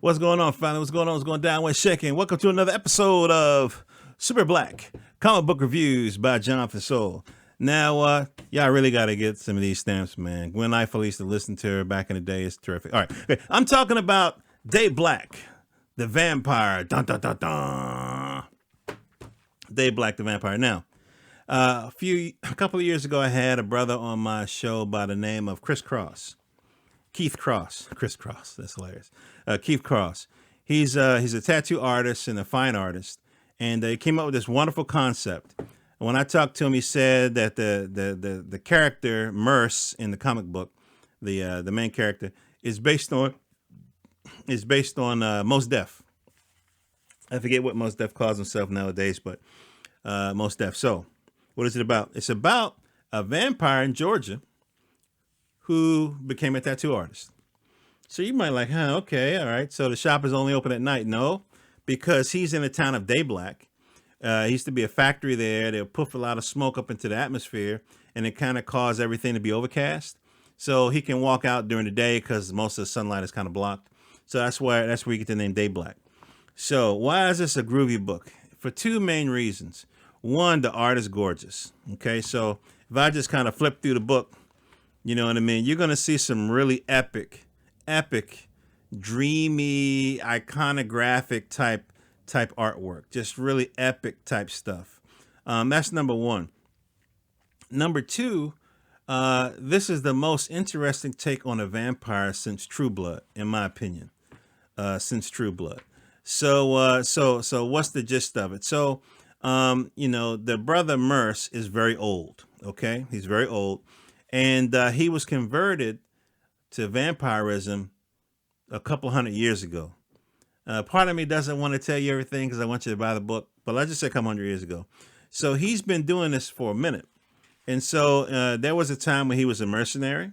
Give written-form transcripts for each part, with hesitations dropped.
What's going on, family? What's going on? What's going down? What's shaking? Welcome to another episode of Super Black Comic Book Reviews by Jonathan Soul. Now, y'all really got to get some of these stamps, man. Gwen Ifill used to listen to her back in the day. It's terrific. All right. Okay. I'm talking about DayBlack, the vampire. Dun, dun, dun, dun. DayBlack, the vampire. Now, a couple of years ago, I had a brother on my show by the name of Keef Cross. Chris Cross, that's hilarious. Keef Cross. He's a tattoo artist and a fine artist, and he came up with this wonderful concept. When I talked to him, he said that the character Merce in the comic book, the main character, is based on Mos Def. I forget what Mos Def calls himself nowadays, but Mos Def. So, what is it about? It's about a vampire in Georgia who became a tattoo artist. So you might like, okay, all right. So the shop is only open at night. No, because he's in the town of DayBlack. He used to be a factory there. They'll poof a lot of smoke up into the atmosphere, and it kind of caused everything to be overcast. So he can walk out during the day because most of the sunlight is kind of blocked. So that's where you get the name DayBlack. So why is this a groovy book? For two main reasons. One, the art is gorgeous. Okay, so if I just kind of flip through the book, you know what I mean? You're going to see some really epic, dreamy, iconographic type artwork. Just really epic type stuff. That's number one. Number two, this is the most interesting take on a vampire since True Blood, in my opinion. Since True Blood. So what's the gist of it? So, the brother Merce is very old. Okay, he's very old. And he was converted to vampirism a couple hundred years ago. Part of me doesn't want to tell you everything because I want you to buy the book, but let's just say a couple hundred years ago. So he's been doing this for a minute. And so there was a time when he was a mercenary,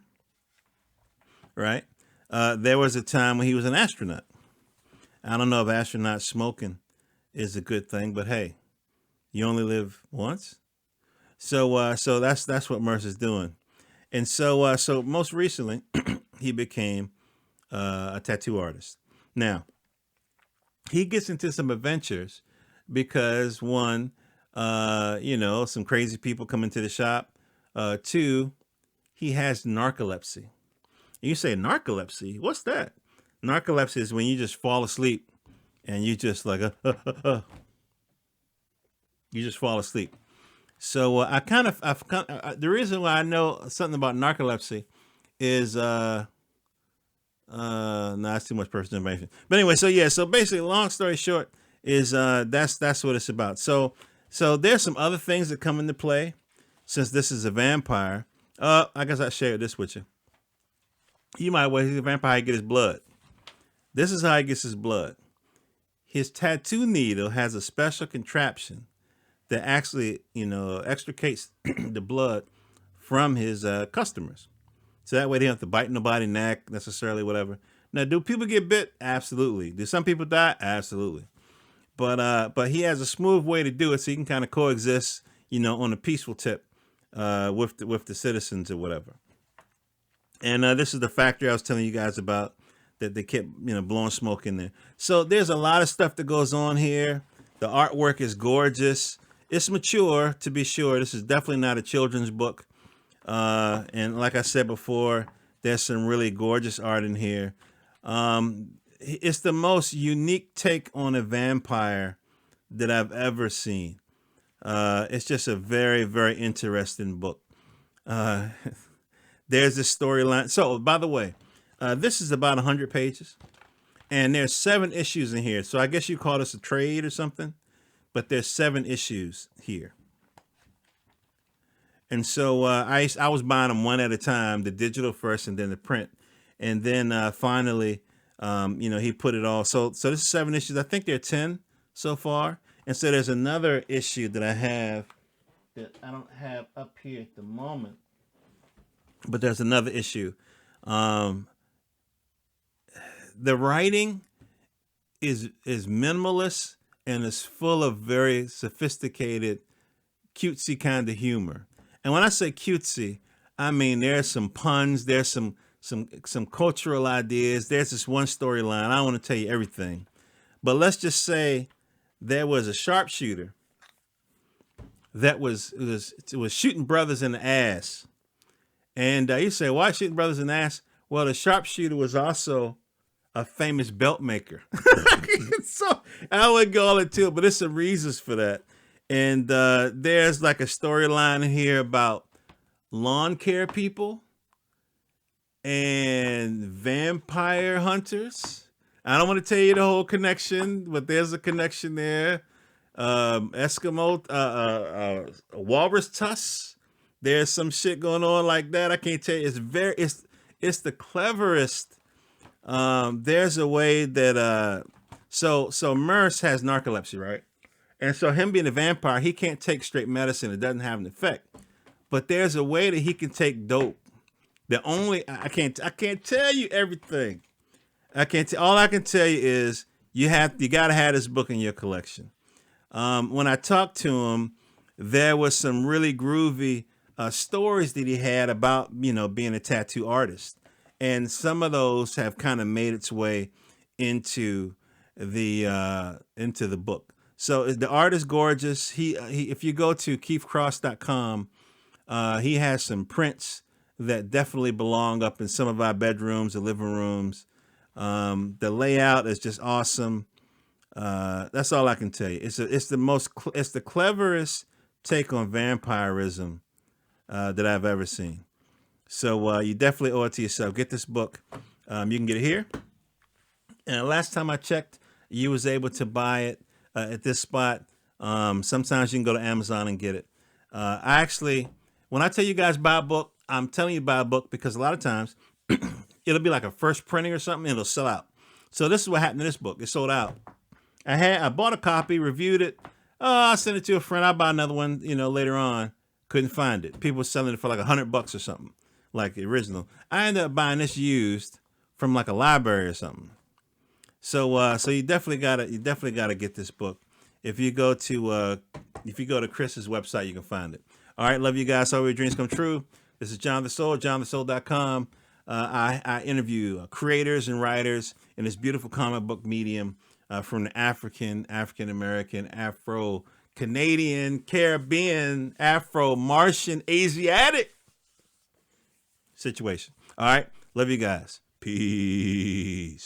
right? There was a time when he was an astronaut. I don't know if astronaut smoking is a good thing, but hey, you only live once. So that's what Merce is doing. And so most recently, he became a tattoo artist. Now, he gets into some adventures because one, some crazy people come into the shop. Two, he has narcolepsy. You say narcolepsy? What's that? Narcolepsy is when you just fall asleep and you just like you just fall asleep. So the reason why I know something about narcolepsy is no, that's too much personal information. But anyway, so basically, long story short is that's what it's about. So there's some other things that come into play since this is a vampire. I guess I shared this with you. You might he's a vampire, he get his blood. This is how he gets his blood. His tattoo needle has a special contraption that actually, extricates the blood from his customers. So that way they don't have to bite nobody's neck necessarily, whatever. Now, do people get bit? Absolutely. Do some people die? Absolutely. But he has a smooth way to do it so he can kind of coexist, on a peaceful tip with the citizens or whatever. And this is the factory I was telling you guys about that they kept, blowing smoke in there. So there's a lot of stuff that goes on here. The artwork is gorgeous. It's mature, to be sure. This is definitely not a children's book. And like I said before, there's some really gorgeous art in here. It's the most unique take on a vampire that I've ever seen. It's just a very, very interesting book. There's this storyline. So, by the way, this is about 100 pages. And there's 7 issues in here. So I guess you call this a trade or something. But there's 7 issues here. And so I was buying them one at a time, the digital first and then the print. And then finally, he put it all. So this is 7 issues. I think there are 10 so far. And so there's another issue that I have that I don't have up here at the moment. But there's another issue. The writing is minimalist and is full of very sophisticated, cutesy kind of humor. And when I say cutesy, I mean there's some puns, there's some some cultural ideas. There's this one storyline. I don't want to tell you everything, but let's just say there was a sharpshooter that was shooting brothers in the ass. And you say, why shooting brothers in the ass? Well, the sharpshooter was also a famous belt maker. So I wouldn't go into it, but there's some reasons for that. And there's like a storyline in here about lawn care people and vampire hunters. I don't want to tell you the whole connection, but there's a connection there. Eskimo, walrus tusks. There's some shit going on like that. I can't tell you. It's the cleverest. There's a way that so Merce has narcolepsy, right? And so him being a vampire, he can't take straight medicine. It doesn't have an effect. But there's a way that he can take dope. I can't tell you everything. All I can tell you is you gotta have this book in your collection. When I talked to him, there was some really groovy stories that he had about, being a tattoo artist. And some of those have kind of made its way into the book. So the art is gorgeous. He if you go to keefcross.com, he has some prints that definitely belong up in some of our bedrooms or living rooms. The layout is just awesome. That's all I can tell you. It's the cleverest take on vampirism that I've ever seen. So you definitely owe it to yourself. Get this book. You can get it here. And last time I checked, you was able to buy it at this spot. Sometimes you can go to Amazon and get it. When I tell you guys buy a book, I'm telling you buy a book because a lot of times it'll be like a first printing or something, and it'll sell out. So this is what happened to this book. It sold out. I bought a copy, reviewed it. I sent it to a friend. I'll buy another one, later on. Couldn't find it. People were selling it for like $100 or something, like the original. I ended up buying this used from like a library or something. So you definitely gotta get this book. If you go to Chris's website, you can find it. All right, love you guys. All your dreams come true. This is John the Soul, johnthesoul.com. I interview creators and writers in this beautiful comic book medium from the African American, Afro Canadian, Caribbean, Afro Martian, Asiatic situation. All right, love you guys. Peace.